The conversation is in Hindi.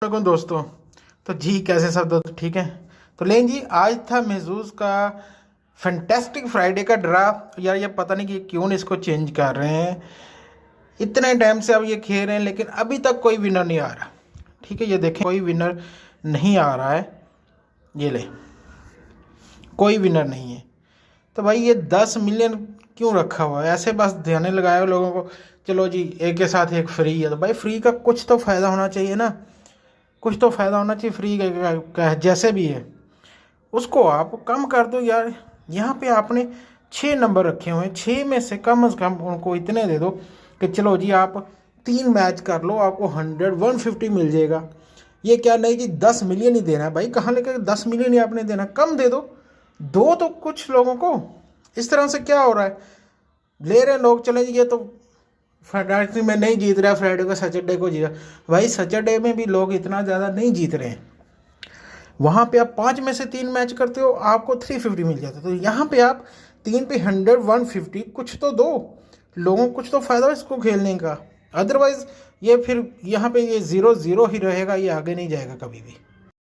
वालेकुम दोस्तों। तो जी कैसे सब दोस्त ठीक है। तो लेकिन जी आज था महजूज का फैंटेस्टिक फ्राइडे का ड्रा। यार ये पता नहीं कि क्यों इसको चेंज कर रहे हैं। इतने टाइम से अब ये खेल रहे हैं लेकिन अभी तक कोई विनर नहीं आ रहा। ठीक है, ये देखें कोई विनर नहीं आ रहा है। ये ले, कोई विनर नहीं है। तो भाई ये 10 मिलियन क्यों रखा हुआ है ऐसे? बस ध्यान लगाया लोगों को, चलो जी एक के साथ एक फ्री है। तो भाई फ्री का कुछ तो फ़ायदा होना चाहिए ना, कुछ तो फ़ायदा होना चाहिए फ्री का जैसे भी है उसको आप कम कर दो यार। यहाँ पे आपने 6 नंबर रखे हुए हैं, 6 में से कम उनको इतने दे दो कि चलो जी आप 3 मैच कर लो, आपको 150 मिल जाएगा। ये क्या नहीं कि 10 मिलियन ही देना है भाई, कहाँ लेकर 10 मिलियन ही आपने देना, कम दे दो। दो तो कुछ लोगों को। इस तरह से क्या हो रहा है, ले रहे हैं लोग, चले जी ये तो फ्राइडे में नहीं जीत रहा, फ्राइडे को सैटरडे को जीत रहा। भाई सैटरडे में भी लोग इतना ज़्यादा नहीं जीत रहे हैं। वहाँ पे आप 5 में से 3 मैच करते हो आपको 350 मिल जाता है। तो यहाँ पे आप 3 पे 100 150 कुछ तो दो लोगों को, कुछ तो फ़ायदा हो इसको खेलने का। अदरवाइज़ ये फिर यहाँ पे ये 0-0 ही रहेगा, ये आगे नहीं जाएगा कभी भी।